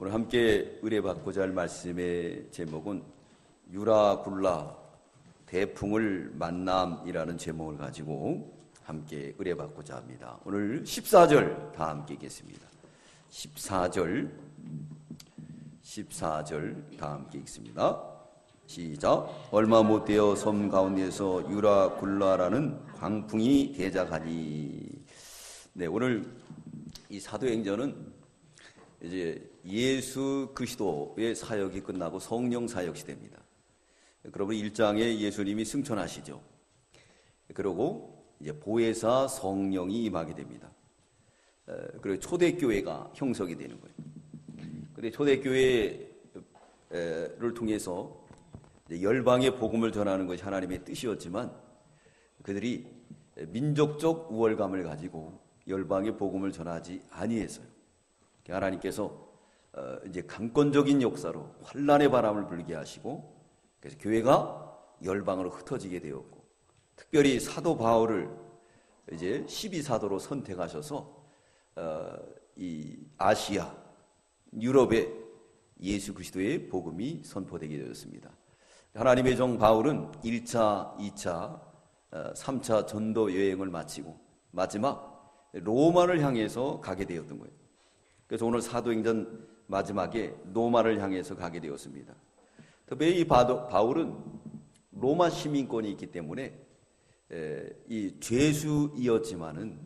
오늘 함께 의뢰받고자 할 말씀의 제목은 유라굴라 대풍을 만남이라는 제목을 가지고 함께 의뢰받고자 합니다. 오늘 14절 다 함께 읽겠습니다. 14절 다 함께 읽습니다. 시작. 얼마 못되어 섬 가운데서 유라굴라라는 광풍이 대작하니. 네, 오늘 이 사도행전은 이제 예수 그리스도의 사역이 끝나고 성령 사역 시대입니다. 그러면 1장에 예수님이 승천하시죠. 그리고 이제 보혜사 성령이 임하게 됩니다. 그리고 초대교회가 형성이 되는 거예요. 근데 초대교회를 통해서 열방의 복음을 전하는 것이 하나님의 뜻이었지만 그들이 민족적 우월감을 가지고 열방의 복음을 전하지 아니했어요. 하나님께서 이제 강권적인 역사로 환란의 바람을 불게 하시고 그래서 교회가 열방으로 흩어지게 되었고 특별히 사도 바울을 이제 12사도로 선택하셔서 이 아시아, 유럽에 예수 그리스도의 복음이 선포되게 되었습니다. 하나님의 종 바울은 1차, 2차, 3차 전도 여행을 마치고 마지막 로마를 향해서 가게 되었던 거예요. 그래서 오늘 사도행전 마지막에 로마를 향해서 가게 되었습니다. 특별히 이 바울은 로마 시민권이 있기 때문에 이 죄수이었지만은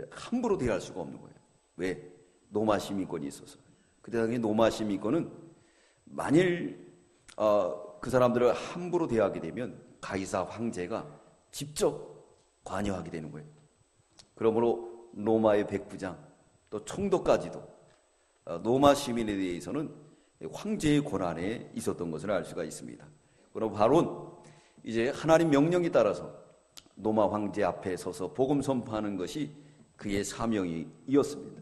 함부로 대할 수가 없는 거예요. 왜? 로마 시민권이 있어서. 그때 당시 로마 시민권은 만일 그 사람들을 함부로 대하게 되면 가이사 황제가 직접 관여하게 되는 거예요. 그러므로 로마의 백부장 또 총독까지도 로마 시민에 대해서는 황제의 권한에 있었던 것을 알 수가 있습니다. 그럼 바울은 이제 하나님 명령에 따라서 로마 황제 앞에 서서 복음 선포하는 것이 그의 사명이었습니다.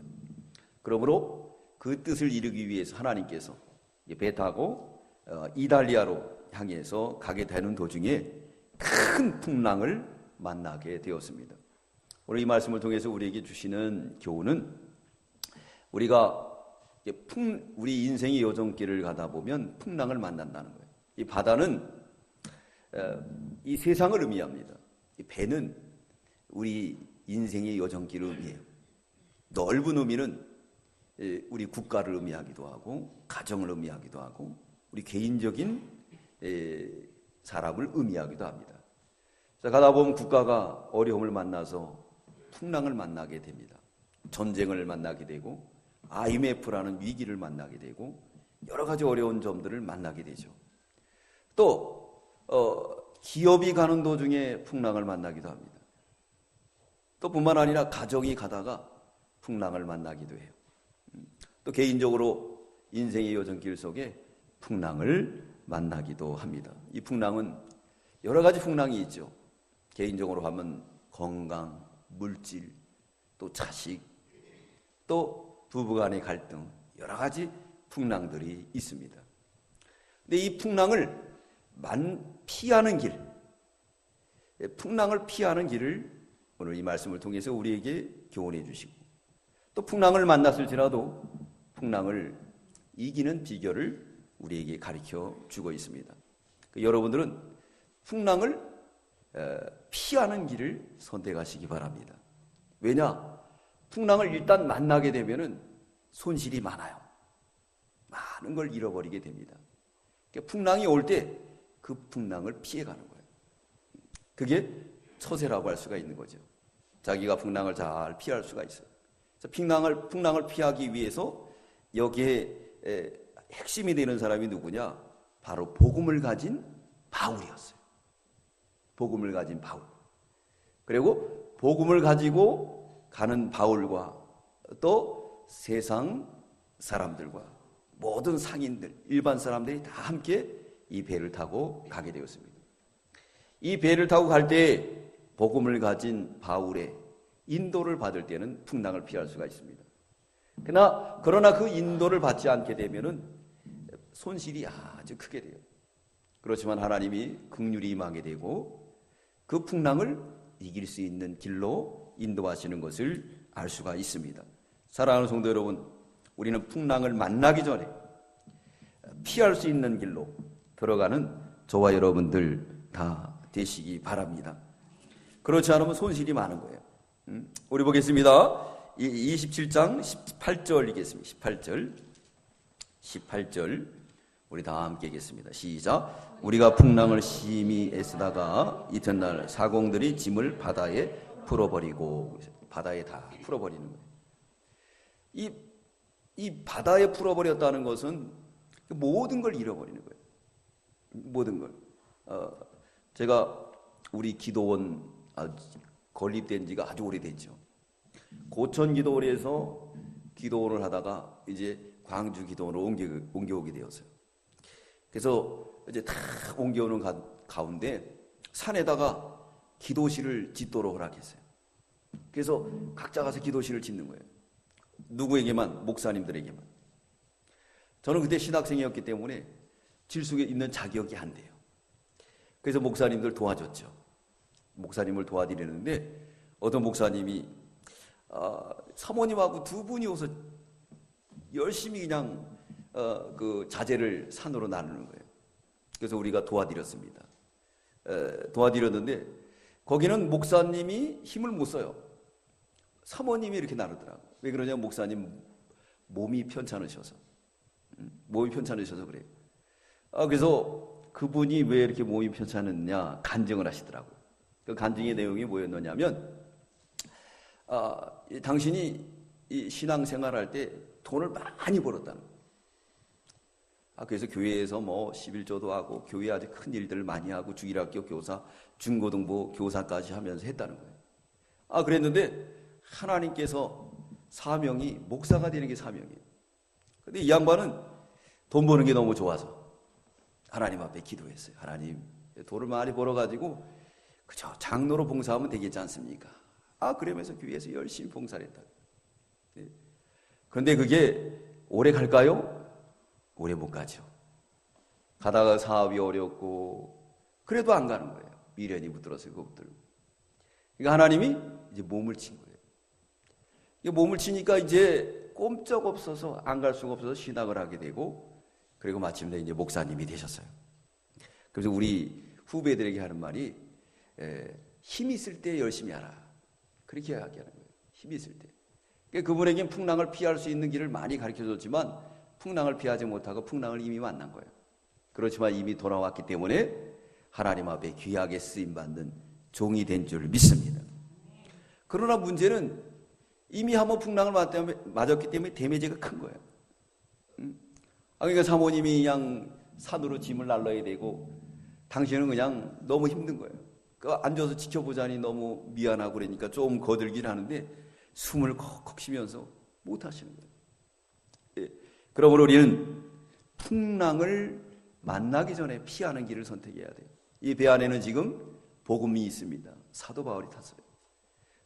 그러므로 그 뜻을 이루기 위해서 하나님께서 배 타고 이탈리아로 향해서 가게 되는 도중에 큰 풍랑을 만나게 되었습니다. 오늘 이 말씀을 통해서 우리에게 주시는 교훈은 우리가 우리 인생의 여정길을 가다 보면 풍랑을 만난다는 거예요. 이 바다는 이 세상을 의미합니다. 이 배는 우리 인생의 여정길을 의미해요. 넓은 의미는 우리 국가를 의미하기도 하고 가정을 의미하기도 하고 우리 개인적인 사람을 의미하기도 합니다. 가다 보면 국가가 어려움을 만나서 풍랑을 만나게 됩니다. 전쟁을 만나게 되고 IMF라는 위기를 만나게 되고 여러 가지 어려운 점들을 만나게 되죠. 또 기업이 가는 도중에 풍랑을 만나기도 합니다. 또 뿐만 아니라 가정이 가다가 풍랑을 만나기도 해요. 또 개인적으로 인생의 여정길 속에 풍랑을 만나기도 합니다. 이 풍랑은 여러 가지 풍랑이 있죠. 개인적으로 하면 건강, 물질, 또 자식, 또 부부간의 갈등, 여러 가지 풍랑들이 있습니다. 근데 이 풍랑을 피하는 길, 풍랑을 피하는 길을 오늘 이 말씀을 통해서 우리에게 교훈해 주시고 또 풍랑을 만났을지라도 풍랑을 이기는 비결을 우리에게 가르쳐 주고 있습니다. 여러분들은 풍랑을 피하는 길을 선택하시기 바랍니다. 왜냐? 풍랑을 일단 만나게 되면은 손실이 많아요. 많은 걸 잃어버리게 됩니다. 풍랑이 올 때 그 풍랑을 피해가는 거예요. 그게 처세라고 할 수가 있는 거죠. 자기가 풍랑을 잘 피할 수가 있어요. 풍랑을 피하기 위해서 여기에 핵심이 되는 사람이 누구냐? 바로 복음을 가진 바울이었어요. 복음을 가진 바울. 그리고 복음을 가지고 가는 바울과 또 세상 사람들과 모든 상인들, 일반 사람들이 다 함께 이 배를 타고 가게 되었습니다. 이 배를 타고 갈 때 복음을 가진 바울의 인도를 받을 때는 풍랑을 피할 수가 있습니다. 그러나 그 인도를 받지 않게 되면은 손실이 아주 크게 돼요. 그렇지만 하나님이 긍휼히 임하게 되고 그 풍랑을 이길 수 있는 길로 인도하시는 것을 알 수가 있습니다. 사랑하는 성도 여러분, 우리는 풍랑을 만나기 전에 피할 수 있는 길로 들어가는 저와 여러분들 다 되시기 바랍니다. 그렇지 않으면 손실이 많은 거예요. 우리 보겠습니다. 27장 18절 읽겠습니다. 18절 우리 다 함께 읽겠습니다. 시작. 우리가 풍랑을 심히 애쓰다가 이튿날 사공들이 짐을 바다에 풀어버리고, 바다에 다 풀어버리는 거예요. 이 바다에 풀어버렸다는 것은 모든 걸 잃어버리는 거예요. 모든 걸. 제가 우리 기도원 건립된 지가 아주 오래됐죠. 고천 기도원에서 기도원을 하다가 이제 광주 기도원으로 옮겨오게 되었어요. 그래서 이제 다 옮겨오는 가운데 산에다가 기도실을 짓도록 허락했어요. 그래서 각자 가서 기도실을 짓는 거예요. 누구에게만? 목사님들에게만. 저는 그때 신학생이었기 때문에 질 수 있는 자격이 안 돼요. 그래서 목사님들 도와줬죠. 목사님을 도와드리는데 어떤 목사님이 사모님하고 두 분이 오서 열심히 그냥 그 자재를 산으로 나누는 거예요. 그래서 우리가 도와드렸습니다. 도와드렸는데 거기는 목사님이 힘을 못 써요. 사모님이 이렇게 나누더라고요. 왜 그러냐? 목사님 몸이 편찮으셔서. 몸이 편찮으셔서 그래요. 그래서 그분이 왜 이렇게 몸이 편찮았냐 간증을 하시더라고요. 그 간증의 내용이 뭐였느냐면 당신이 이 신앙생활할 때 돈을 많이 벌었다는 거예요. 그래서 교회에서 뭐 11조도 하고 교회 아주 큰 일들을 많이 하고 주일학교 교사, 중고등부 교사까지 하면서 했다는 거예요. 그랬는데 하나님께서 사명이 목사가 되는 게 사명이에요. 근데 이 양반은 돈 버는 게 너무 좋아서 하나님 앞에 기도했어요. 하나님, 돈을 많이 벌어가지고 그저 장로로 봉사하면 되겠지 않습니까? 그러면서 교회에서 열심히 봉사를 했다. 그런데 그게 오래 갈까요? 오래 못 가죠. 가다가 사업이 어렵고 그래도 안 가는 거예요. 미련이 붙들어서 그것들. 그러니까 하나님이 이제 몸을 친 거예요. 몸을 치니까 이제 꼼짝없어서 안 갈 수가 없어서 신학을 하게 되고, 그리고 마침내 이제 목사님이 되셨어요. 그래서 우리 후배들에게 하는 말이 힘 있을 때 열심히 하라. 그렇게 이야기하는 거예요. 힘 있을 때. 그러니까 그분에겐 풍랑을 피할 수 있는 길을 많이 가르쳐줬지만 풍랑을 피하지 못하고 풍랑을 이미 만난 거예요. 그렇지만 이미 돌아왔기 때문에 하나님 앞에 귀하게 쓰임받는 종이 된 줄 믿습니다. 그러나 문제는 이미 한번 풍랑을 맞았기 때문에 데미지가 큰 거예요. 그러니까 사모님이 그냥 산으로 짐을 날라야 되고 당신은 그냥 너무 힘든 거예요. 앉아서 지켜보자니 너무 미안하고 그러니까 좀 거들긴 하는데 숨을 콕콕 쉬면서 못 하시는 거예요. 그러므로 우리는 풍랑을 만나기 전에 피하는 길을 선택해야 돼요. 이 배 안에는 지금 복음이 있습니다. 사도 바울이 탔어요.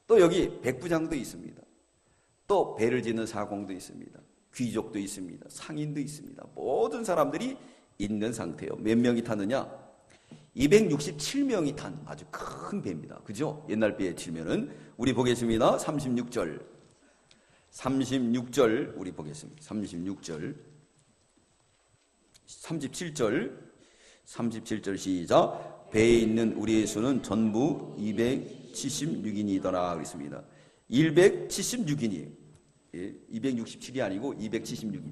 또 여기 백부장도 있습니다. 또 배를 짓는 사공도 있습니다. 귀족도 있습니다. 상인도 있습니다. 모든 사람들이 있는 상태예요. 몇 명이 탔느냐? 267명이 탄 아주 큰 배입니다. 그죠? 옛날 배에 치면은. 우리 보겠습니다. 36절 우리 보겠습니다. 37절 시작. 배에 있는 우리의 수는 전부 276인이더라 그랬습니다. 276인이에요. 267이 아니고 276인.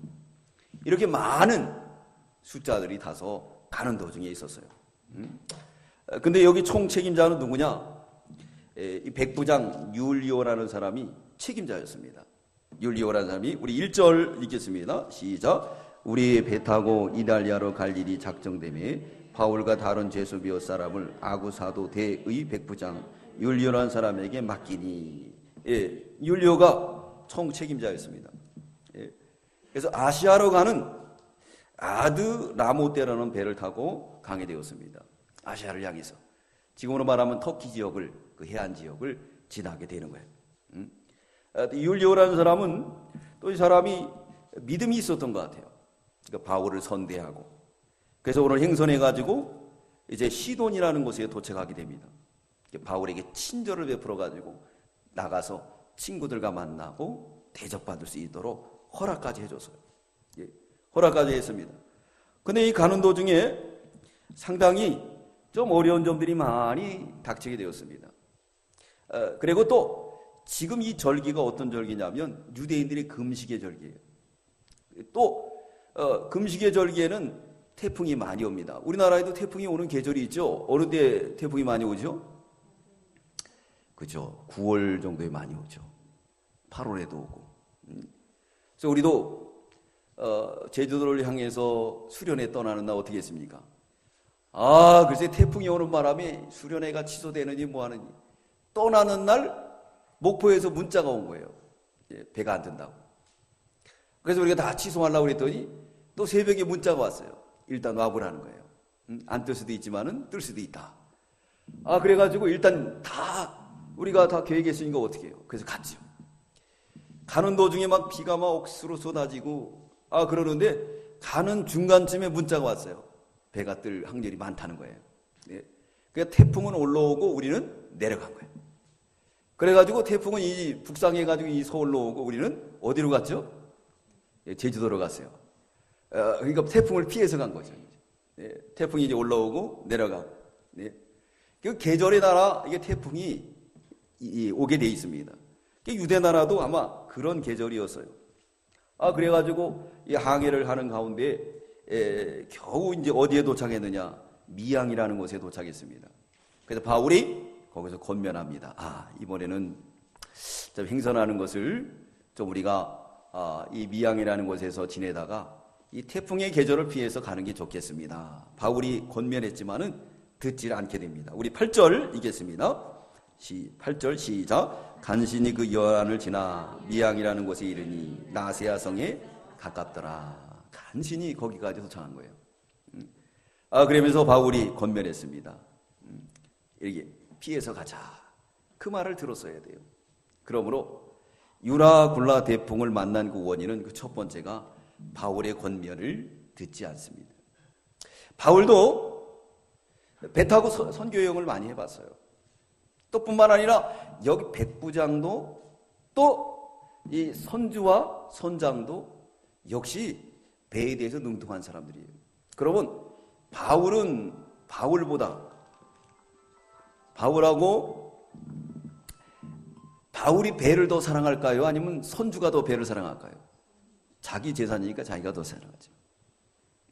이렇게 많은 숫자들이 타서 가는 도중에 있었어요. 근데 여기 총 책임자는 누구냐? 이 백부장 율리오라는 사람이 책임자였습니다. 율리오라는 사람이 우리 1절 읽겠습니다. 시작. 우리 배 타고 이달리아로 갈 일이 작정되매 바울과 다른 제수비오 사람을 아구사도 대의 백부장 율리오라는 사람에게 맡기니. 율리오가 총 책임자였습니다. 그래서 아시아로 가는 아드라모테라는 배를 타고 강에 되었습니다. 아시아를 향해서. 지금으로 말하면 터키 지역을, 그 해안 지역을 지나게 되는 거예요. 율리오라는 사람은 또 이 사람이 믿음이 있었던 것 같아요. 그러니까 바울을 선대하고. 그래서 오늘 행선해가지고 이제 시돈이라는 곳에 도착하게 됩니다. 바울에게 친절을 베풀어가지고 나가서 친구들과 만나고 대접받을 수 있도록 허락까지 해줬어요. 예, 허락까지 했습니다. 근데 이 가는 도중에 상당히 좀 어려운 점들이 많이 닥치게 되었습니다. 그리고 또 지금 이 절기가 어떤 절기냐면 유대인들의 금식의 절기예요. 또 금식의 절기에는 태풍이 많이 옵니다. 우리나라에도 태풍이 오는 계절이 있죠. 어느 때 태풍이 많이 오죠? 그죠. 9월 정도에 많이 오죠. 8월에도 오고. 그래서 우리도 제주도를 향해서 수련회 떠나는 날 어떻게 했습니까? 글쎄 태풍이 오는 바람에 수련회가 취소되느니 뭐하느니 떠나는 날 목포에서 문자가 온 거예요. 배가 안 된다고. 그래서 우리가 다 취소하려고 그랬더니 또 새벽에 문자가 왔어요. 일단 와보라는 거예요. 안 뜰 수도 있지만은 뜰 수도 있다. 그래가지고 일단 우리가 다 계획했으니까 어떻게 해요? 그래서 갔죠. 가는 도중에 막 비가 막 억수로 쏟아지고 그러는데 가는 중간쯤에 문자가 왔어요. 배가 뜰 확률이 많다는 거예요. 그러니까 태풍은 올라오고 우리는 내려간 거예요. 그래가지고 태풍은 북상해가지고 이 서울로 오고 우리는 어디로 갔죠? 제주도로 갔어요. 그러니까 태풍을 피해서 간 거죠. 태풍이 이제 올라오고 내려가고. 그 계절에 따라 이게 태풍이 오게 돼 있습니다. 유대 나라도 아마 그런 계절이었어요. 그래가지고 이 항해를 하는 가운데 겨우 이제 어디에 도착했느냐? 미양이라는 곳에 도착했습니다. 그래서 바울이 거기서 권면합니다. 이번에는 좀 행선하는 것을 좀 우리가 이 미양이라는 곳에서 지내다가 이 태풍의 계절을 피해서 가는 게 좋겠습니다. 바울이 권면했지만은 듣질 않게 됩니다. 우리 8절 읽겠습니다. 8절 시작. 간신히 그 여안을 지나 미양이라는 곳에 이르니 나세아 성에 가깝더라. 간신히 거기까지 도착한 거예요. 그러면서 바울이 권면했습니다. 이렇게 피해서 가자. 그 말을 들었어야 돼요. 그러므로 유라굴라 대풍을 만난 그 원인은 그 첫 번째가 바울의 권면을 듣지 않습니다. 바울도 배 타고 선교 여행을 많이 해봤어요. 또 뿐만 아니라 여기 백부장도 또 이 선주와 선장도 역시 배에 대해서 능통한 사람들이에요. 그러면 바울이 배를 더 사랑할까요? 아니면 선주가 더 배를 사랑할까요? 자기 재산이니까 자기가 더 사랑하죠.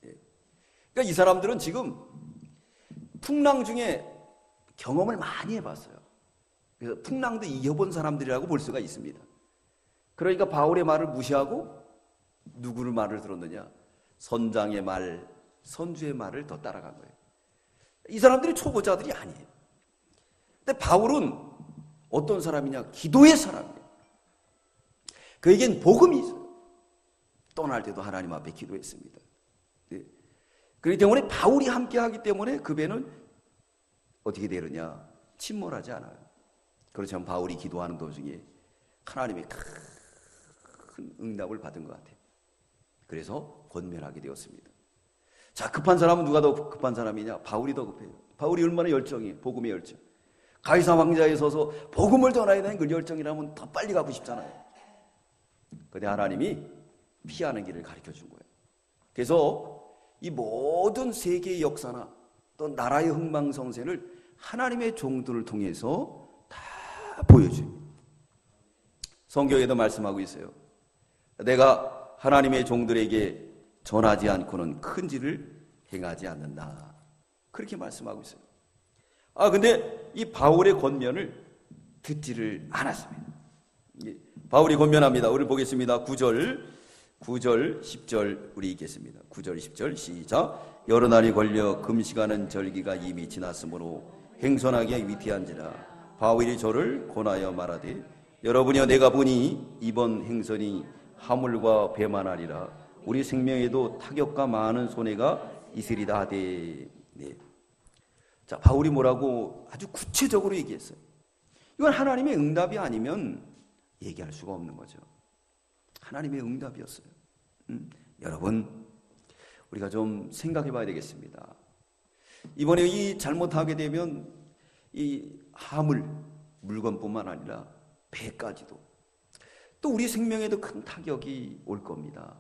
그러니까 이 사람들은 지금 풍랑 중에 경험을 많이 해봤어요. 그래서 풍랑도 이겨본 사람들이라고 볼 수가 있습니다. 그러니까 바울의 말을 무시하고 누구를 말을 들었느냐? 선장의 말, 선주의 말을 더 따라간 거예요. 이 사람들이 초보자들이 아니에요. 근데 바울은 어떤 사람이냐? 기도의 사람이에요. 그에겐 복음이 있어요. 떠날 때도 하나님 앞에 기도했습니다. 그렇기 때문에 바울이 함께 하기 때문에 그 배는 어떻게 되느냐? 침몰하지 않아요. 그렇지만 바울이 기도하는 도중에 하나님의 큰 응답을 받은 것 같아요. 그래서 권면하게 되었습니다. 자, 급한 사람은 누가 더 급한 사람이냐? 바울이 더 급해요. 바울이 얼마나 열정이에요. 복음의 열정. 가이사 왕자에 서서 복음을 전해야 되는 그 열정이라면 더 빨리 가고 싶잖아요. 그런데 하나님이 피하는 길을 가르쳐 준 거예요. 그래서 이 모든 세계의 역사나 또 나라의 흥망성쇠를 하나님의 종들을 통해서 다 보여줍니다. 성경에도 말씀하고 있어요. 내가 하나님의 종들에게 전하지 않고는 큰 일을 행하지 않는다. 그렇게 말씀하고 있어요. 근데 이 바울의 권면을 듣지를 않았습니다. 바울이 권면합니다. 우리 보겠습니다. 9절, 10절 우리 읽겠습니다. 9절, 10절 시작. 여러 날이 걸려 금시가는 절기가 이미 지났으므로 행선하기에 위태한지라. 바울이 저를 권하여 말하되 여러분이여 내가 보니 이번 행선이 화물과 배만 아니라 우리 생명에도 타격과 많은 손해가 있으리다 하되. 자, 바울이 뭐라고 아주 구체적으로 얘기했어요. 이건 하나님의 응답이 아니면 얘기할 수가 없는 거죠. 하나님의 응답이었어요. 여러분, 우리가 좀 생각해 봐야 되겠습니다. 이번에 이 잘못하게 되면 이 화물, 물건뿐만 아니라 배까지도 또 우리 생명에도 큰 타격이 올 겁니다.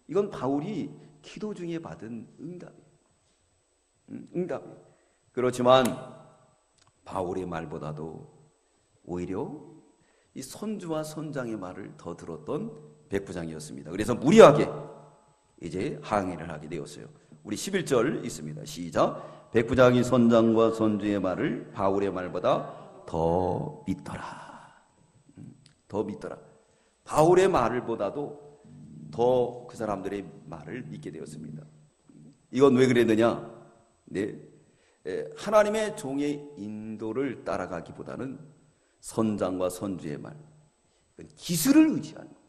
이건 바울이 기도 중에 받은 응답이에요. 응답이에요. 그렇지만 바울의 말보다도 오히려 이 선주와 선장의 말을 더 들었던 백부장이었습니다. 그래서 무리하게 이제 항해를 하게 되었어요. 우리 11절 있습니다. 시작. 백부장이 선장과 선주의 말을 바울의 말보다 더 믿더라. 더 믿더라. 바울의 말을 보다도 더 그 사람들의 말을 믿게 되었습니다. 이건 왜 그랬느냐? 네, 하나님의 종의 인도를 따라가기보다는 선장과 선주의 말, 기술을 의지하는 거예요.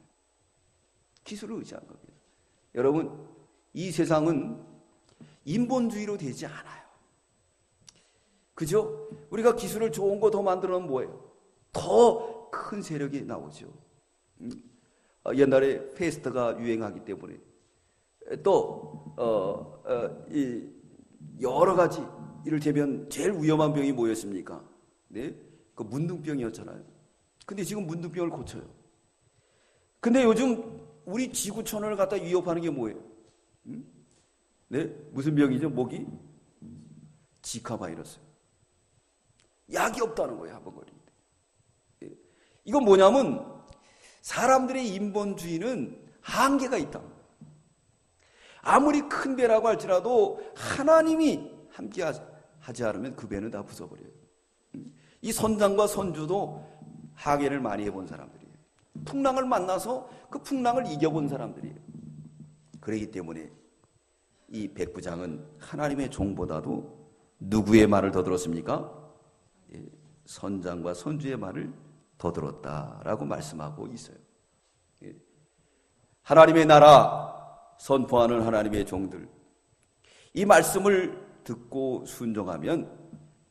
기술을 의지하는 겁니다. 여러분, 이 세상은 인본주의로 되지 않아요. 그죠? 우리가 기술을 좋은 거 더 만들어놓으면 뭐예요? 더 큰 세력이 나오죠. 옛날에 페스트가 유행하기 때문에 또 이 여러 가지, 이를테면 제일 위험한 병이 뭐였습니까? 네, 그 문둥병이었잖아요. 근데 지금 문둥병을 고쳐요. 근데 요즘 우리 지구촌을 갖다 위협하는 게 뭐예요? 네, 무슨 병이죠? 모기? 지카 바이러스. 약이 없다는 거예요, 한번 걸리는데. 이건 뭐냐면 사람들의 인본주의는 한계가 있다. 아무리 큰 배라고 할지라도 하나님이 함께 하지 않으면 그 배는 다 부숴버려요. 이 선장과 선주도 항해를 많이 해본 사람들이에요. 풍랑을 만나서 그 풍랑을 이겨본 사람들이에요. 그렇기 때문에 이 백부장은 하나님의 종보다도 누구의 말을 더 들었습니까? 선장과 선주의 말을 더 들었다라고 말씀하고 있어요. 하나님의 나라 선포하는 하나님의 종들, 이 말씀을 듣고 순종하면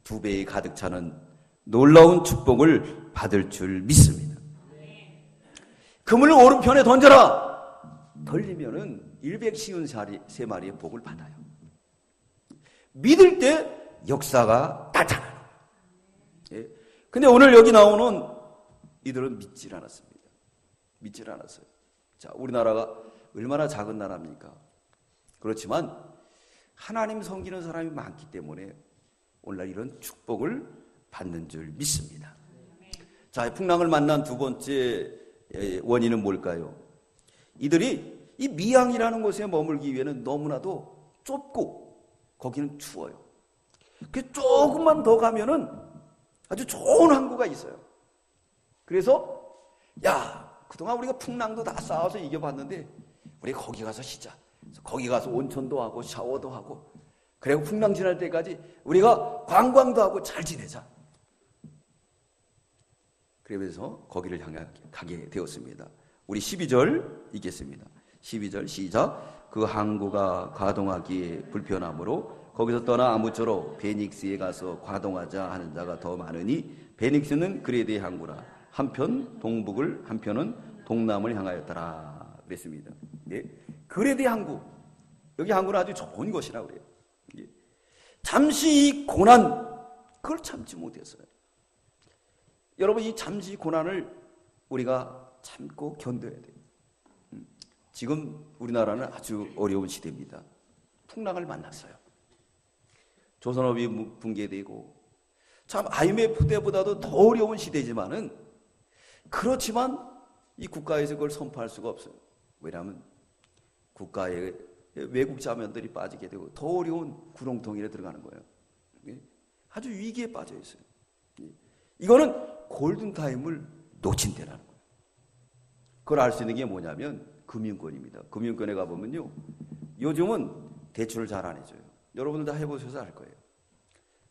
2배의 가득 차는 놀라운 축복을 받을 줄 믿습니다. 그물을 오른편에 던져라! 던지면은 153마리의 복을 받아요. 믿을 때 역사가 나타나요. 근데 오늘 여기 나오는 이들은 믿질 않았습니다. 믿질 않았어요. 자, 우리나라가 얼마나 작은 나라입니까? 그렇지만 하나님 섬기는 사람이 많기 때문에 오늘날 이런 축복을 받는 줄 믿습니다. 자, 풍랑을 만난 두 번째 원인은 뭘까요? 이들이 이 미양이라는 곳에 머물기 위해는 너무나도 좁고 거기는 추워요. 그 조금만 더 가면은 아주 좋은 항구가 있어요. 그래서 야, 그동안 우리가 풍랑도 다 싸워서 이겨봤는데 우리 거기 가서 쉬자. 거기 가서 온천도 하고 샤워도 하고, 그리고 풍랑 지날 때까지 우리가 관광도 하고 잘 지내자. 그러면서 거기를 향해 가게 되었습니다. 우리 12절 읽겠습니다. 12절 시작. 그 항구가 가동하기에 불편하므로 거기서 떠나 아무쪼록 베닉스에 가서 가동하자 하는 자가 더 많으니 베닉스는 그레데의 항구라. 한편 동북을, 한편은 동남을 향하였더라 그랬습니다. 네. 그레데의 항구, 여기 항구는 아주 좋은 곳이라고 그래요. 잠시 이 고난, 그걸 참지 못했어요. 여러분, 이 잠시 고난을 우리가 참고 견뎌야 돼요. 지금 우리나라는 아주 어려운 시대입니다. 풍랑을 만났어요. 조선업이 붕괴되고, 참 IMF 때보다도 더 어려운 시대지만은, 그렇지만 이 국가에서 그걸 선포할 수가 없어요. 왜냐하면 국가에 외국 자본들이 빠지게 되고 더 어려운 구렁텅이에 들어가는 거예요. 아주 위기에 빠져 있어요. 이거는 골든타임을 놓친 때라는 거예요. 그걸 알 수 있는 게 뭐냐면 금융권입니다. 금융권에 가보면요, 요즘은 대출을 잘 안 해줘요. 여러분들 다 해보셔서 알 거예요.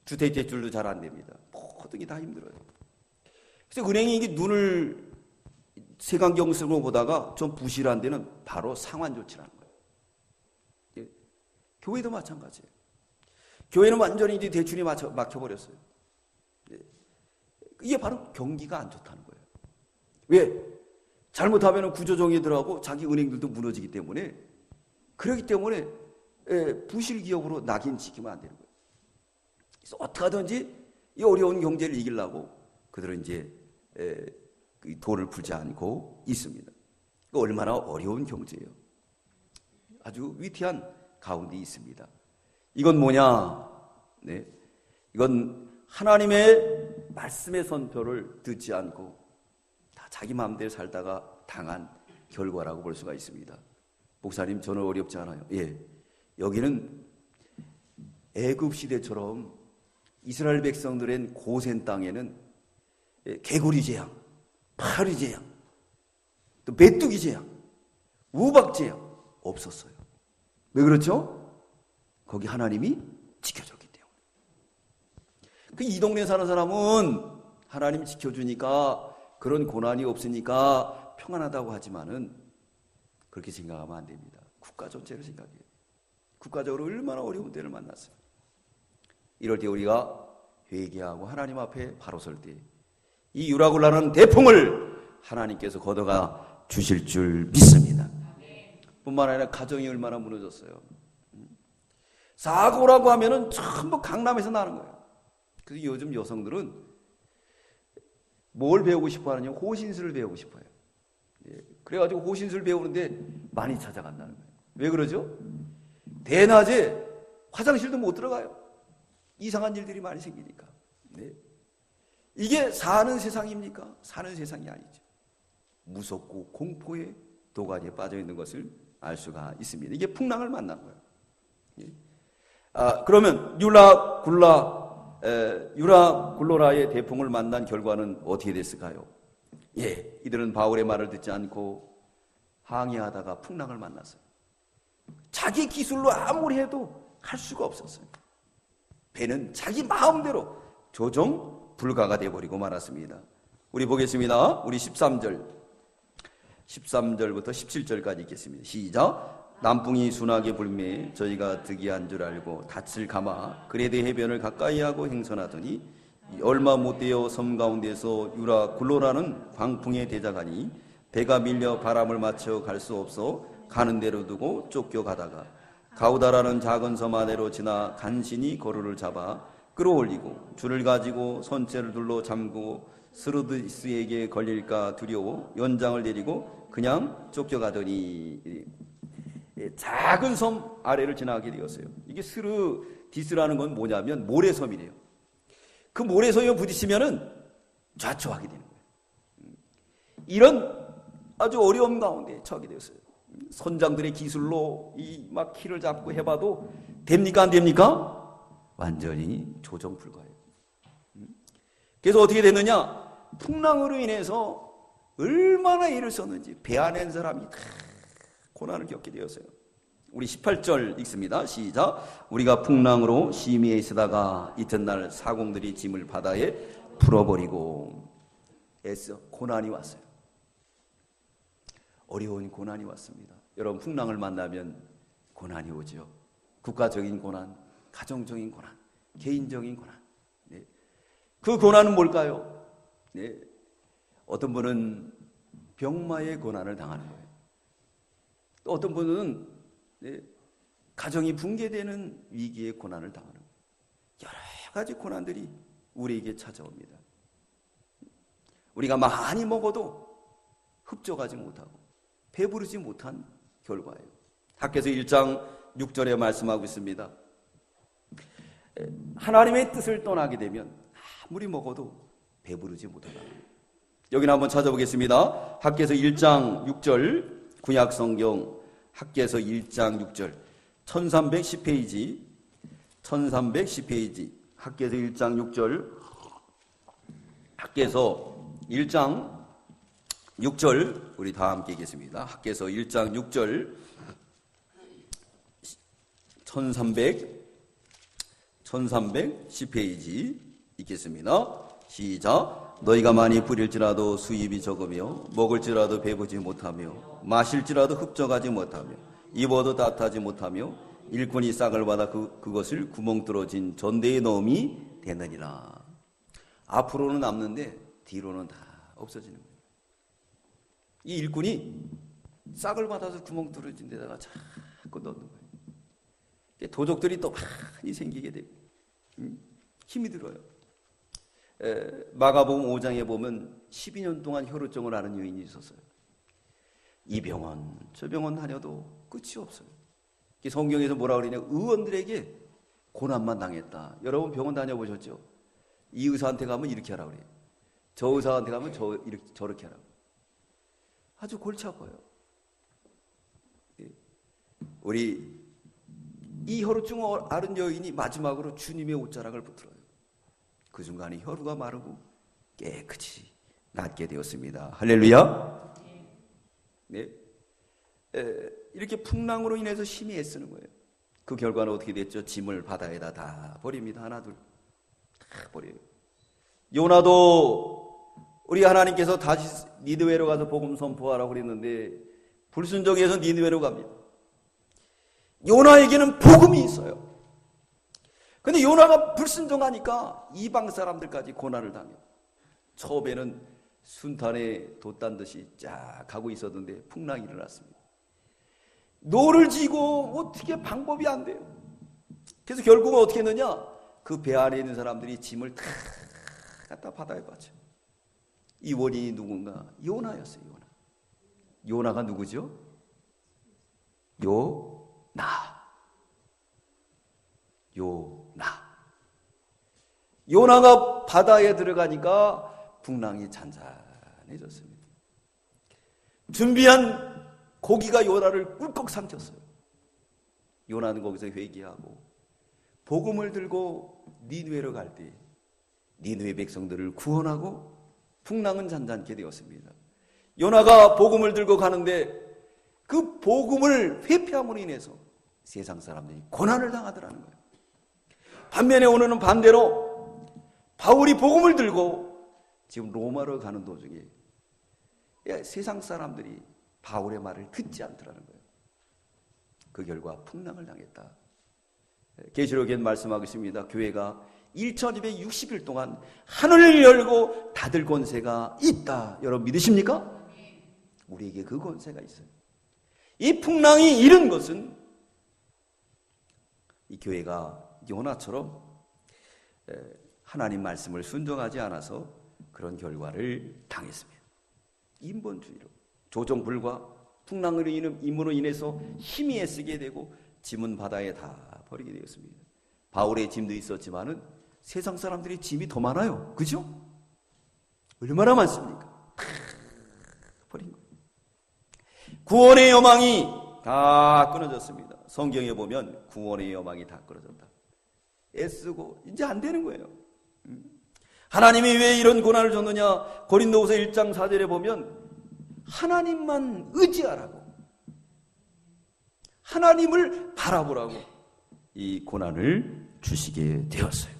주택대출도 잘 안 됩니다. 모든 게 다 힘들어요. 그래서 은행이 이게 눈을 색안경 쓰고 보다가 좀 부실한 데는 바로 상환 조치를 하는 거예요. 예. 교회도 마찬가지예요. 교회는 완전히 이제 대출이 막혀버렸어요. 예. 이게 바로 경기가 안 좋다는 거예요. 왜? 잘못하면 구조정예들하고 자기 은행들도 무너지기 때문에, 그렇기 때문에 부실 기업으로 낙인 찍히면 안 되는 거예요. 그래서 어떻게 하든지 이 어려운 경제를 이기려고 그들은 이제 그 돌을 풀지 않고 있습니다. 얼마나 어려운 경제예요. 아주 위태한 가운데 있습니다. 이건 뭐냐? 네. 이건 하나님의 말씀의 선포를 듣지 않고 다 자기 마음대로 살다가 당한 결과라고 볼 수가 있습니다. 목사님, 저는 어렵지 않아요. 예. 여기는 애굽 시대처럼 이스라엘 백성들의 고센 땅에는 개구리 재앙, 파리 재앙, 또 메뚜기 재앙, 우박 재앙 없었어요. 왜 그렇죠? 거기 하나님이 지켜줬기 때문에. 이 동네에 사는 사람은 하나님이 지켜주니까 그런 고난이 없으니까 평안하다고 하지만은 그렇게 생각하면 안 됩니다. 국가 전체를 생각해요. 국가적으로 얼마나 어려운 때를 만났어요. 이럴 때 우리가 회개하고 하나님 앞에 바로 설 때 이 유라굴라는 대풍을 하나님께서 걷어가 주실 줄 믿습니다. 뿐만 아니라 가정이 얼마나 무너졌어요. 사고라고 하면은 전부 강남에서 나는 거예요. 그래서 요즘 여성들은 뭘 배우고 싶어 하느냐? 호신술을 배우고 싶어요. 그래가지고 호신술 배우는데 많이 찾아간다는 거예요. 왜 그러죠? 대낮에 화장실도 못 들어가요. 이상한 일들이 많이 생기니까. 네. 이게 사는 세상입니까? 사는 세상이 아니죠. 무섭고 공포의 도가니에 빠져 있는 것을 알 수가 있습니다. 이게 풍랑을 만난 거예요. 예. 그러면 유라굴로라의 대풍을 만난 결과는 어떻게 됐을까요? 예, 이들은 바울의 말을 듣지 않고 항해하다가 풍랑을 만났어요. 자기 기술로 아무리 해도 할 수가 없었어요. 배는 자기 마음대로 조정 불가가 되어버리고 말았습니다. 우리 보겠습니다. 우리 13절부터 17절까지 읽겠습니다. 시작. 남풍이 순하게 불매 저희가 득이한 줄 알고 닻을 감아 그레데 해변을 가까이하고 행선하더니 얼마 못되어 섬 가운데서 유라굴로라는 광풍에 대적하니 배가 밀려 바람을 맞춰 갈 수 없어 가는 대로 두고 쫓겨가다가 가우다라는 작은 섬 아래로 지나 간신히 거루를 잡아 끌어올리고 줄을 가지고 선체를 둘러 잠그고 스르디스에게 걸릴까 두려워 연장을 내리고 그냥 쫓겨가더니 작은 섬 아래를 지나게 되었어요. 이게 스르디스라는 건 뭐냐면 모래섬이래요. 그 모래섬에 부딪히면은 좌초하게 되는 거예요. 이런 아주 어려움 가운데 처하게 되었어요. 선장들의 기술로 이 막 키를 잡고 해봐도 됩니까? 안 됩니까? 완전히 조정 불가예요. 그래서 어떻게 됐느냐? 풍랑으로 인해서 얼마나 애를 썼는지 배 안에 있는 사람이 다 고난을 겪게 되었어요. 우리 18절 읽습니다. 시작. 우리가 풍랑으로 심의에 있다가 이튿날 사공들이 짐을 바다에 풀어버리고 애써 고난이 왔어요. 어려운 고난이 왔습니다. 여러분, 풍랑을 만나면 고난이 오죠. 국가적인 고난, 가정적인 고난, 개인적인 고난. 네. 그 고난은 뭘까요? 네. 어떤 분은 병마의 고난을 당하는 거예요. 또 어떤 분은 네, 가정이 붕괴되는 위기의 고난을 당하는 거예요. 여러 가지 고난들이 우리에게 찾아옵니다. 우리가 많이 먹어도 흡족하지 못하고 배부르지 못한 결과예요. 학개서 1장 6절에 말씀하고 있습니다. 하나님의 뜻을 떠나게 되면 아무리 먹어도 배부르지 못하다. 여기는 한번 찾아보겠습니다. 학개서 1장 6절 구약성경 학개서 1장 6절 1310페이지 학개서 1장 6절 학개서 1장 6절 우리 다 함께 읽겠습니다. 학개서 1장 6절 1310페이지 읽겠습니다. 시작. 너희가 많이 부릴지라도 수입이 적으며 먹을지라도 배부지 못하며 마실지라도 흡족하지 못하며 입어도 따뜻하지 못하며 일꾼이 싹을 받아 그것을 구멍 뚫어진 전대에 넣음이 되느니라. 앞으로는 남는데 뒤로는 다 없어지는 거예요. 이 일꾼이 싹을 받아서 구멍 뚫어진 데다가 자꾸 넣는 거예요. 도적들이 또 많이 생기게 되고 힘이 들어요. 마가복음 5장에 보면 12년 동안 혈우증을 앓은 여인이 있었어요. 이 병원 저 병원 다녀도 끝이 없어요. 성경에서 뭐라 그러냐, 의원들에게 고난만 당했다. 여러분 병원 다녀보셨죠? 이 의사한테 가면 이렇게 하라고 그래요. 저 의사한테 가면 저렇게 하라고. 아주 골치 아파요. 우리 이 혈우증을 앓은 여인이 마지막으로 주님의 옷자락을 붙들어요. 그 순간에 혈우가 마르고 깨끗이 낫게 되었습니다. 할렐루야. 네. 이렇게 풍랑으로 인해서 심히 애쓰는 거예요. 그 결과는 어떻게 됐죠? 짐을 바다에다 다 버립니다. 하나 둘 다 버려요. 요나도 우리 하나님께서 다시 니느웨로 가서 복음 선포하라고 그랬는데 불순종해서 니느웨로 갑니다. 요나에게는 복음이 있어요. 근데 요나가 불순종하니까 이방 사람들까지 고난을 당해요. 처음에는 순탄에 돛단 듯이 쫙 가고 있었는데 풍랑이 일어났습니다. 노를 지고 어떻게 방법이 안 돼요. 그래서 결국은 어떻게 했느냐, 그 배 안에 있는 사람들이 짐을 다 갖다 바다에 빠져. 이 원인이 누군가? 요나였어요. 요나가 누구죠? 요나가 바다에 들어가니까 풍랑이 잔잔해졌습니다. 준비한 고기가 요나를 꿀꺽 삼켰어요. 요나는 거기서 회개하고 복음을 들고 니느웨로 갈 때 니느웨 백성들을 구원하고 풍랑은 잔잔케 되었습니다. 요나가 복음을 들고 가는데 그 복음을 회피함으로 인해서 세상 사람들이 고난을 당하더라는 거예요. 반면에 오늘은 반대로 바울이 복음을 들고 지금 로마로 가는 도중에 세상 사람들이 바울의 말을 듣지 않더라는 거예요. 그 결과 풍랑을 당했다. 계시록엔 말씀하고 있습니다. 교회가 1260일 동안 하늘을 열고 닫을 권세가 있다. 여러분 믿으십니까? 우리에게 그 권세가 있어요. 이 풍랑이 이른 것은 이 교회가 요나처럼 하나님 말씀을 순종하지 않아서 그런 결과를 당했습니다. 인본주의로 조정불과 풍랑으로 임으로 인해서 힘이 애쓰게 되고 짐은 바다에 다 버리게 되었습니다. 바울의 짐도 있었지만은 세상 사람들이 짐이 더 많아요. 그죠? 얼마나 많습니까? 다 버린 거예요. 구원의 여망이 다 끊어졌습니다. 성경에 보면 구원의 여망이 다 끊어졌다. 애쓰고 이제 안 되는 거예요. 하나님이 왜 이런 고난을 줬느냐? 고린도후서 1장 4절에 보면 하나님만 의지하라고, 하나님을 바라보라고 이 고난을 주시게 되었어요.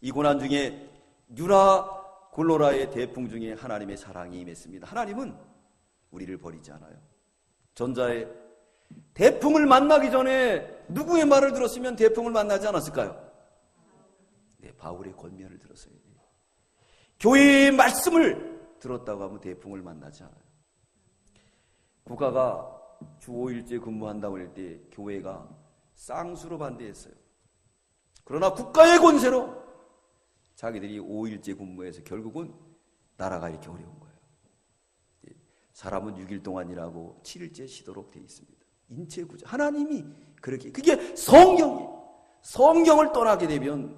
이 고난 중에 유라 골로라의 대풍 중에 하나님의 사랑이 임했습니다. 하나님은 우리를 버리지 않아요. 전자의 대풍을 만나기 전에 누구의 말을 들었으면 대풍을 만나지 않았을까요? 네, 바울의 권면을 들었어요. 교회의 말씀을 들었다고 하면 대풍을 만나지 않아요. 국가가 주 5일째 근무한다고 할 때 교회가 쌍수로 반대했어요. 그러나 국가의 권세로 자기들이 5일째 근무해서 결국은 나라가 이렇게 어려운 거예요. 사람은 6일 동안 일하고 7일째 쉬도록 되어 있습니다. 인체 구조. 하나님이 그렇게, 그게 성경이에요. 성경을 떠나게 되면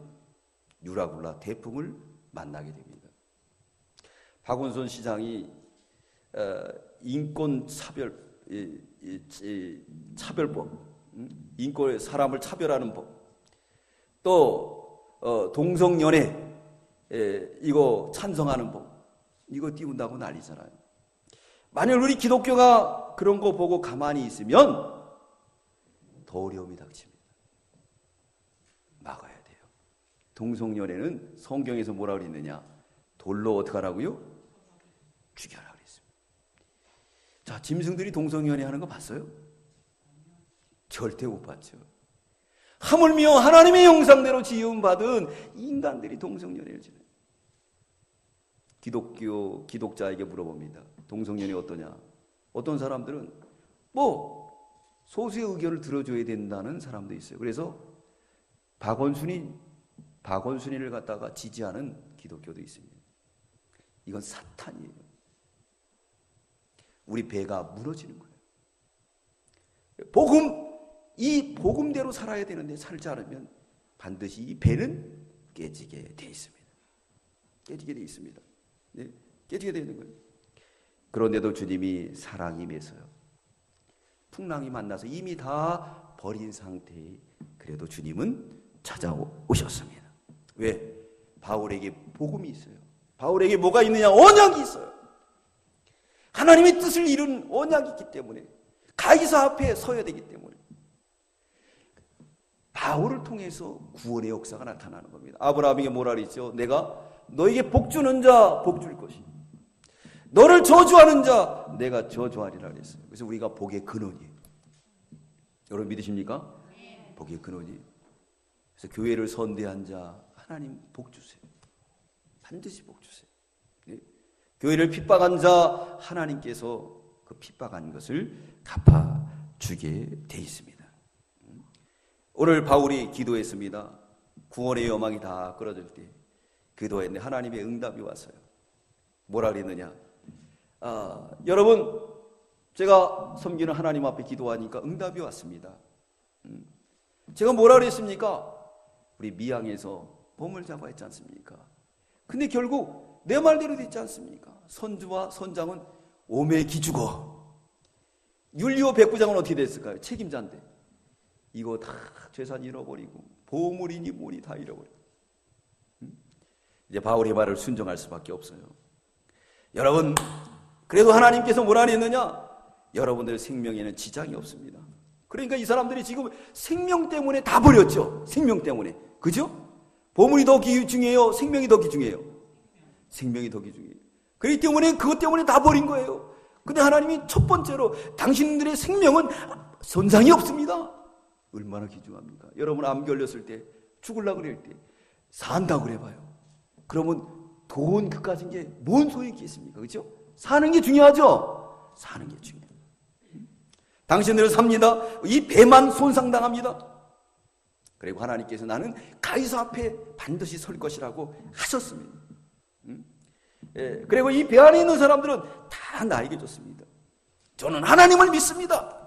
유라굴라 대풍을 만나게 됩니다. 박원순 시장이 인권 차별법, 인권 사람을 차별하는 법, 또 동성연애 이거 찬성하는 법, 이거 띄운다고 난리잖아요. 만약 우리 기독교가 그런 거 보고 가만히 있으면 더 어려움이 닥칩니다. 막아야 돼요. 동성연애는 성경에서 뭐라 그랬느냐? 돌로 어떻게 하라고요? 죽여라 그랬습니다. 자, 짐승들이 동성연애 하는 거 봤어요? 절대 못 봤죠. 하물며 하나님의 형상대로 지음받은 인간들이 동성연애를 지내요. 기독자에게 물어봅니다. 동성연애 어떠냐? 어떤 사람들은 소수의 의견을 들어줘야 된다는 사람도 있어요. 그래서 박원순이 박원순이를 갖다가 지지하는 기독교도 있습니다. 이건 사탄이에요. 우리 배가 무너지는 거예요. 이 복음대로 살아야 되는데 살지 않으면 반드시 이 배는 깨지게 돼 있습니다. 깨지게 돼 있습니다. 네, 깨지게 되는 거예요. 그런데도 주님이 사랑이 맺어요. 풍랑이 만나서 이미 다 버린 상태에 그래도 주님은 찾아오셨습니다. 왜? 바울에게 복음이 있어요. 바울에게 뭐가 있느냐? 언약이 있어요. 하나님의 뜻을 이룬 언약이 있기 때문에, 가이사 앞에 서야 되기 때문에 바울을 통해서 구원의 역사가 나타나는 겁니다. 아브라함에게 뭐라 그랬죠? 내가 너에게 복 주는 자 복 줄 것이, 너를 저주하는 자 내가 저주하리라 그랬어요. 그래서 우리가 복의 근원이에요. 여러분 믿으십니까? 복의 근원이에요. 그래서 교회를 선대한 자 하나님 복 주세요. 반드시 복 주세요. 네? 교회를 핍박한 자 하나님께서 그 핍박한 것을 갚아주게 돼 있습니다. 오늘 바울이 기도했습니다. 구원의 여망이 다 끊어질 때 기도했는데 하나님의 응답이 왔어요. 뭐라 그랬느냐? 여러분, 제가 섬기는 하나님 앞에 기도하니까 응답이 왔습니다. 제가 뭐라 그랬습니까? 우리 미양에서 bom을 잡아 했지 않습니까? 근데 결국 내 말대로 됐지 않습니까? 선주와 선장은 오매 기죽어. 율리오 백부장은 어떻게 됐을까요? 책임자인데 이거 다 재산 잃어버리고 보물이니 뭐니 다 잃어버리고. 이제 바울의 말을 순종할 수밖에 없어요. 여러분, 그래도 하나님께서 뭐라 했느냐? 여러분들의 생명에는 지장이 없습니다. 그러니까 이 사람들이 지금 생명 때문에 다 버렸죠. 생명 때문에. 그죠? 보물이 더 귀중해요? 생명이 더 귀중해요? 생명이 더 귀중해요. 그렇기 때문에 그것 때문에 다 버린 거예요. 근데 하나님이 첫 번째로 당신들의 생명은 손상이 없습니다. 얼마나 귀중합니까? 여러분 암 걸렸을 때, 죽으려고 그럴 때 산다고 그래봐요. 그러면 돈 그까진 게 뭔 소용이 있겠습니까? 그렇죠? 사는 게 중요하죠? 사는 게 중요해요. 당신들은 삽니다. 이 배만 손상당합니다. 그리고 하나님께서 나는 가이사 앞에 반드시 설 것이라고 하셨습니다. 그리고 이 배 안에 있는 사람들은 다 나에게 줬습니다. 저는 하나님을 믿습니다.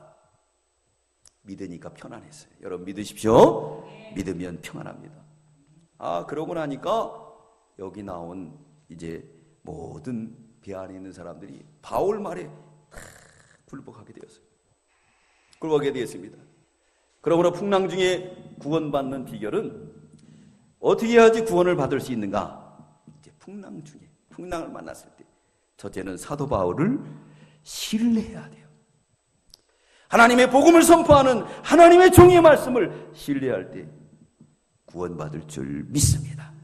믿으니까 편안했어요. 여러분 믿으십시오. 믿으면 평안합니다. 그러고 나니까 여기 나온 이제 모든 배 안에 있는 사람들이 바울 말에 다 굴복하게 되었어요. 굴복하게 되었습니다. 그러므로 풍랑 중에 구원받는 비결은 어떻게 해야지 구원을 받을 수 있는가? 이제 풍랑 중에, 풍랑을 만났을 때 첫째는 사도 바울을 신뢰해야 돼요. 하나님의 복음을 선포하는 하나님의 종의 말씀을 신뢰할 때 구원받을 줄 믿습니다.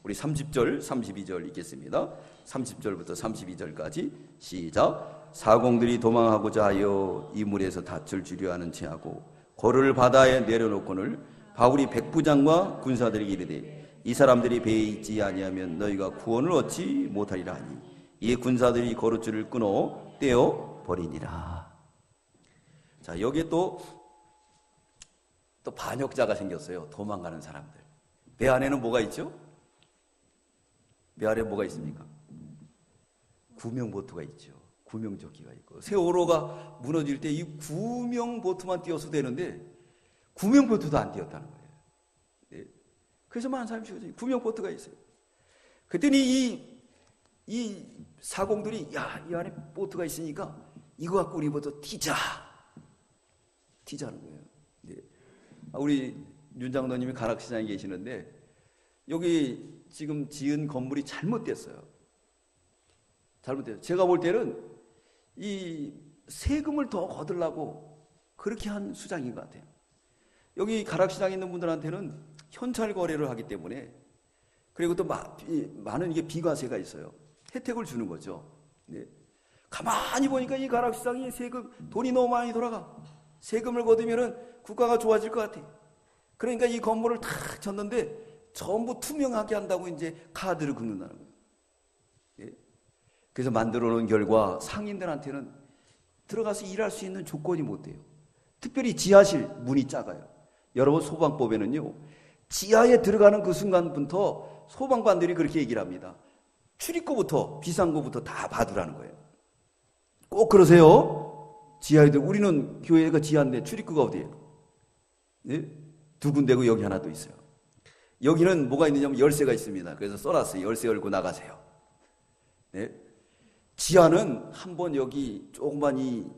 우리 30절, 32절 읽겠습니다. 30절부터 32절까지 시작. 사공들이 도망하고자 하여 이 물에서 닻을 주려 하는 체하고 고를 바다에 내려놓고는 바울이 백부장과 군사들에게 이르되 이 사람들이 배에 있지 아니하면 너희가 구원을 얻지 못하리라 하니 이에 군사들이 거룻줄을 끊어 떼어 버리니라. 자, 여기에 또 반역자가 생겼어요. 도망가는 사람들. 배 안에는 뭐가 있죠? 배 안에 뭐가 있습니까? 구명보트가 있죠. 구명조끼가 있고 세월호가 무너질 때 이 구명보트만 띄어서 되는데 구명보트도 안 띄었다는 거예요. 네. 그래서 많은 사람이 죽었어요. 구명보트가 있어요. 그랬더니 이 사공들이 이 안에 보트가 있으니까 이거 갖고 우리부터 튀자는 거예요. 네. 우리 윤 장로님이 가락시장에 계시는데 여기 지금 지은 건물이 잘못됐어요. 잘못됐어요. 제가 볼 때는 이 세금을 더 거들라고 그렇게 한 수장인 것 같아요. 여기 가락시장에 있는 분들한테는 현찰 거래를 하기 때문에 그리고 또 많은 이게 비과세가 있어요. 혜택을 주는 거죠. 네. 가만히 보니까 이 가락시장이 돈이 너무 많이 돌아가. 세금을 거두면은 국가가 좋아질 것 같아. 그러니까 이 건물을 탁 쳤는데 전부 투명하게 한다고 이제 카드를 긁는다는 거예요. 예? 그래서 만들어 놓은 결과 상인들한테는 들어가서 일할 수 있는 조건이 못 돼요. 특별히 지하실 문이 작아요. 여러분 소방법에는요, 지하에 들어가는 그 순간부터 소방관들이 그렇게 얘기를 합니다. 출입구부터 비상구부터 다 봐두라는 거예요. 꼭 그러세요. 지하에 우리는 교회가 지하인데 출입구가 어디예요? 네? 두 군데고 여기 하나 더 있어요. 여기는 뭐가 있느냐면 열쇠가 있습니다. 그래서 써놨어요. 열쇠 열고 나가세요. 네? 지하는 한번 여기 조그만 이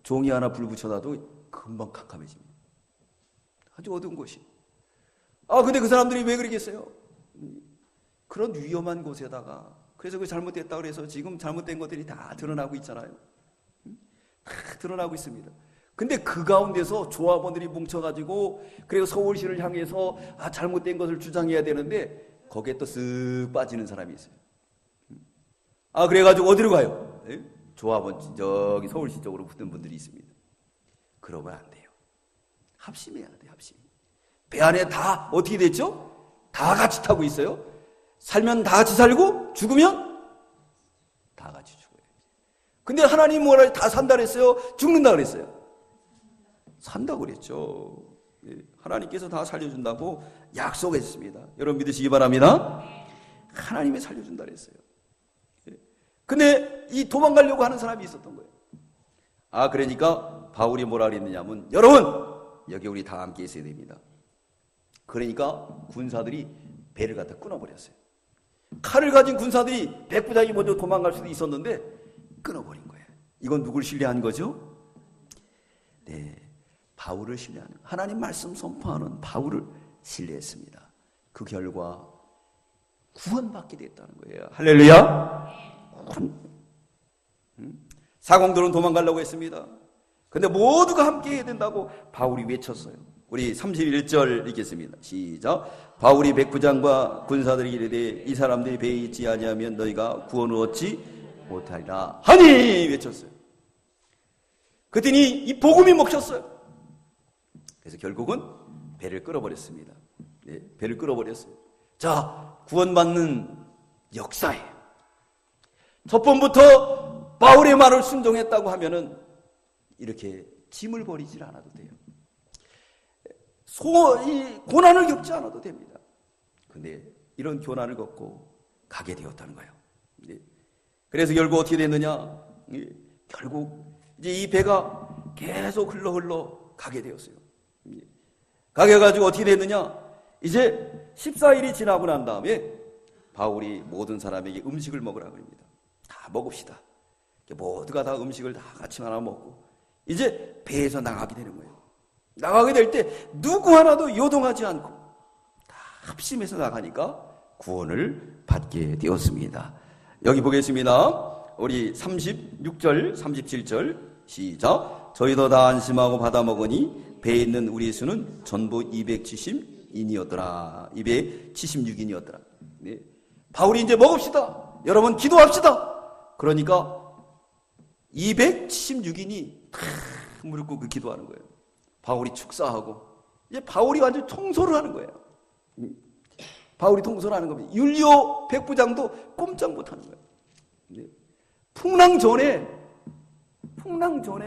종이 하나 불 붙여놔도 금방 캄캄해집니다. 아주 어두운 곳이. 근데 그 사람들이 왜 그러겠어요? 그런 위험한 곳에다가, 그래서 그 잘못됐다 그래서 지금 잘못된 것들이 다 드러나고 있잖아요. 다 드러나고 있습니다. 근데 그 가운데서 조합원들이 뭉쳐가지고, 그리고 서울시를 향해서 잘못된 것을 주장해야 되는데, 거기에 또 쓱 빠지는 사람이 있어요. 그래가지고 어디로 가요? 네? 조합원, 저기 서울시 쪽으로 붙은 분들이 있습니다. 그러면 안 돼요. 합심해야 돼요, 합심. 배 안에 다 어떻게 됐죠? 다 같이 타고 있어요. 살면 다 같이 살고, 죽으면 다 같이 죽어요. 근데 하나님 뭐라 다 산다 그랬어요? 죽는다 그랬어요? 산다고 그랬죠. 하나님께서 다 살려준다고 약속했습니다. 여러분 믿으시기 바랍니다. 하나님이 살려준다 그랬어요. 근데 이 도망가려고 하는 사람이 있었던 거예요. 그러니까 바울이 뭐라 그랬느냐면, 여러분 여기 우리 다 함께 있어야 됩니다. 그러니까 군사들이 배를 갖다 끊어버렸어요. 칼을 가진 군사들이 백부장이 먼저 도망갈 수도 있었는데 끊어버린 거예요. 이건 누굴 신뢰한 거죠? 네, 바울을 신뢰하는, 하나님 말씀 선포하는 바울을 신뢰했습니다. 그 결과 구원받게 됐다는 거예요. 할렐루야. 사공들은 도망가려고 했습니다. 근데 모두가 함께 해야 된다고 바울이 외쳤어요. 우리 31절 읽겠습니다. 시작. 바울이 백부장과 군사들에게 이르되 이 사람들이 배에 있지 아니하면 너희가 구원을 얻지 못하리라 하니 외쳤어요. 그랬더니 이 복음이 먹혔어요. 그래서 결국은 배를 끌어버렸습니다. 네, 배를 끌어버렸어요. 자, 구원받는 역사예요. 첫 번부터 바울의 말을 순종했다고 하면은 이렇게 짐을 버리질 않아도 돼요. 이 고난을 겪지 않아도 됩니다. 근데 이런 고난을 겪고 가게 되었다는 거예요. 그래서 결국 어떻게 됐느냐? 결국 이제 이 배가 계속 흘러 가게 되었어요. 가게 가지고 어떻게 됐느냐? 이제 14일이 지나고 난 다음에 바울이 모든 사람에게 음식을 먹으라고 합니다. 다 먹읍시다. 모두가 다 음식을 다 같이 나눠 먹고 이제 배에서 나가게 되는 거예요. 나가게 될 때 누구 하나도 요동하지 않고 다 합심해서 나가니까 구원을 받게 되었습니다. 여기 보겠습니다. 우리 36절 37절 시작. 저희도 다 안심하고 받아 먹으니 배에 있는 우리 수는 전부 270인이었더라. 276인이었더라. 네. 바울이 이제 먹읍시다. 여러분 기도합시다. 그러니까 276인이 다 무릎 꿇고 기도하는 거예요. 바울이 축사하고 이제 바울이 완전 통솔을 하는 거예요. 바울이 통솔을 하는 겁니다. 율리오 백부장도 꼼짝 못하는 거예요. 풍랑 전에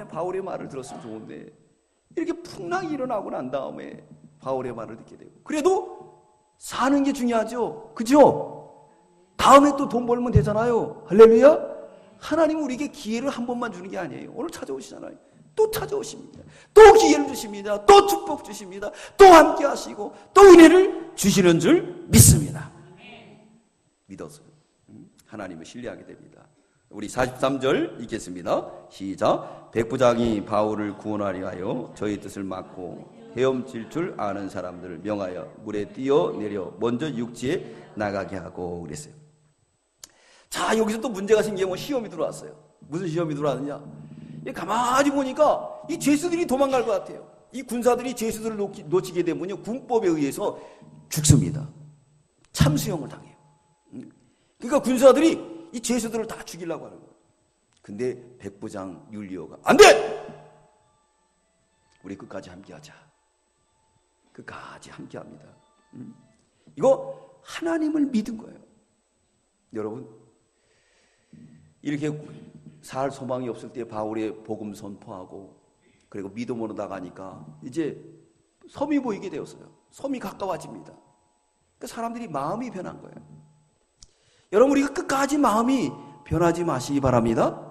바울의 말을 들었으면 좋은데 이렇게 풍랑이 일어나고 난 다음에 바울의 말을 듣게 되고, 그래도 사는 게 중요하죠. 그죠? 다음에 또 돈 벌면 되잖아요. 할렐루야. 하나님은 우리에게 기회를 한 번만 주는 게 아니에요. 오늘 찾아오시잖아요. 또 찾아오십니다. 또 기회를 주십니다. 또 축복 주십니다. 또 함께 하시고 또 은혜를 주시는 줄 믿습니다. 믿어서 하나님을 신뢰하게 됩니다. 우리 43절 읽겠습니다. 시작. 백부장이 바울을 구원하려 하여 저희 뜻을 막고 헤엄칠 줄 아는 사람들을 명하여 물에 뛰어내려 먼저 육지에 나가게 하고 그랬어요. 자, 여기서 또 문제가 생기면 시험이 들어왔어요. 무슨 시험이 들어왔느냐? 가만히 보니까 이 죄수들이 도망갈 것 같아요. 이 군사들이 죄수들을 놓치게 되면요, 군법에 의해서 죽습니다. 참수형을 당해요. 그러니까 군사들이 이 죄수들을 다 죽이려고 하는 거예요. 근데 백부장 율리오가 안 돼! 우리 끝까지 함께하자. 끝까지 함께합니다. 이거 하나님을 믿은 거예요. 여러분, 이렇게 살 소망이 없을 때 바울의 복음 선포하고 그리고 믿음으로 나가니까 이제 섬이 보이게 되었어요. 섬이 가까워집니다. 그 사람들이 마음이 변한 거예요. 여러분, 우리가 끝까지 마음이 변하지 마시기 바랍니다.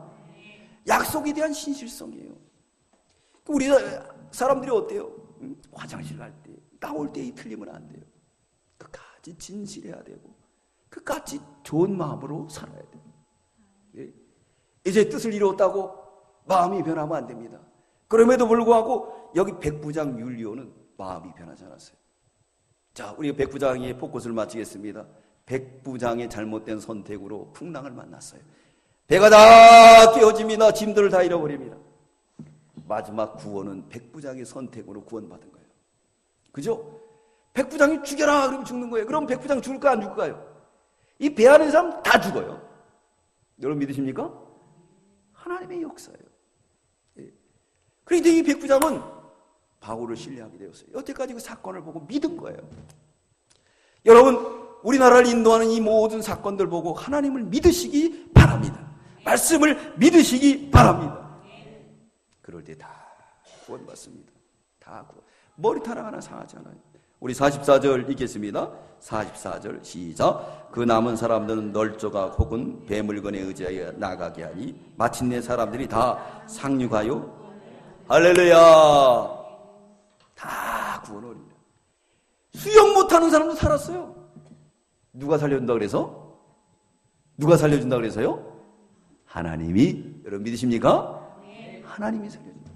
약속에 대한 신실성이에요. 우리 사람들이 어때요? 화장실 갈 때, 나올 때 틀리면 안 돼요. 끝까지 진실해야 되고, 끝까지 좋은 마음으로 살아야 돼요. 이제 뜻을 이루었다고 마음이 변하면 안 됩니다. 그럼에도 불구하고 여기 백부장 율리오는 마음이 변하지 않았어요. 자, 우리 백부장의 포커스를 마치겠습니다. 백부장의 잘못된 선택으로 풍랑을 만났어요. 배가 다 깨어집니다. 짐들을 다 잃어버립니다. 마지막 구원은 백부장의 선택으로 구원받은 거예요. 그죠? 백부장이 죽여라 그러면 죽는 거예요. 그럼 백부장 죽을까 안 죽을까요? 이 배 안에 사람 다 죽어요. 여러분 믿으십니까? 하나님의 역사예요. 그런데 이 백부장은 바울을 신뢰하게 되었어요. 여태까지 그 사건을 보고 믿은 거예요. 여러분, 우리나라를 인도하는 이 모든 사건들 보고 하나님을 믿으시기 바랍니다. 말씀을 믿으시기 바랍니다. 그럴 때 다 구원받습니다. 다 구원. 머리카락 하나 상하지 않아요. 우리 44절 읽겠습니다. 44절 시작. 그 남은 사람들은 널조각 혹은 배물건에 의지하여 나가게 하니 마침내 사람들이 다 상륙하여 할렐루야. 다 구원 얻습니다. 수영 못하는 사람도 살았어요. 누가 살려준다 그래서? 누가 살려준다 그래서요? 하나님이. 여러분 믿으십니까? 네. 하나님이 살려줍니다.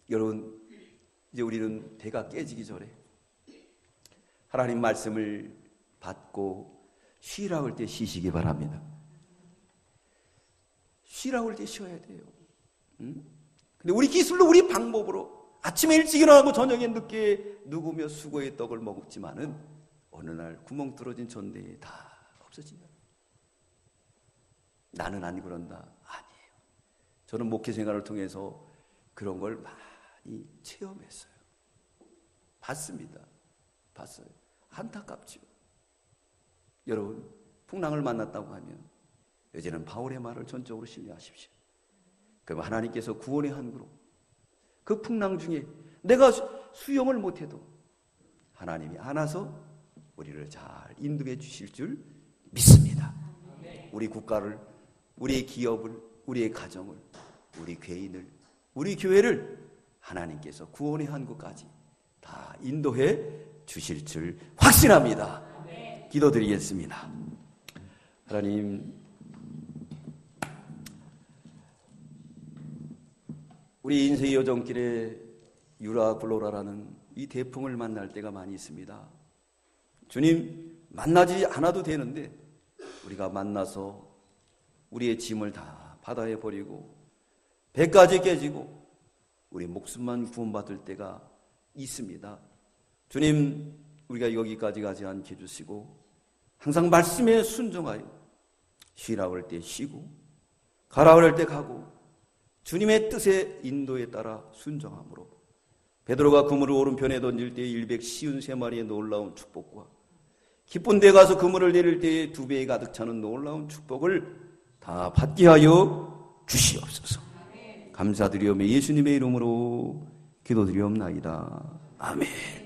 여러분, 이제 우리는 배가 깨지기 전에 하나님 말씀을 받고 쉬라고 할 때 쉬시기 바랍니다. 쉬라고 할 때 쉬어야 돼요. 근데 우리 기술로, 우리 방법으로 아침에 일찍 일어나고 저녁에 늦게 누구며 수고의 떡을 먹었지만은 어느 날 구멍 뚫어진 전대에 다 없어진다. 나는 안 그런다. 아니에요. 저는 목회 생활을 통해서 그런 걸 많이 체험했어요. 봤습니다. 봤어요. 안타깝죠. 여러분, 풍랑을 만났다고 하면 이제는 바울의 말을 전적으로 신뢰하십시오. 그럼 하나님께서 구원의 항구로 그 풍랑 중에 내가 수영을 못해도 하나님이 안아서 우리를 잘 인도해 주실 줄 믿습니다. 우리 국가를, 우리의 기업을, 우리의 가정을, 우리 개인을, 우리 교회를 하나님께서 구원의 항구까지 다 인도해 주실 줄 확신합니다. 기도드리겠습니다. 하나님, 우리 인생의 여정길에 유라굴로라라는 이 대풍을 만날 때가 많이 있습니다. 주님, 만나지 않아도 되는데 우리가 만나서 우리의 짐을 다 바다에 버리고 배까지 깨지고 우리 목숨만 구원받을 때가 있습니다. 주님, 우리가 여기까지 가지 않게 해주시고 항상 말씀에 순종하여 쉬라고 할 때 쉬고 가라고 할 때 가고 주님의 뜻의 인도에 따라 순종함으로 베드로가 그물을 오른편에 던질 때 153마리의 놀라운 축복과 기쁜 데 가서 그물을 내릴 때에 2배에 가득 차는 놀라운 축복을 다 받게 하여 주시옵소서. 감사드리오며 예수님의 이름으로 기도드리옵나이다. 아멘.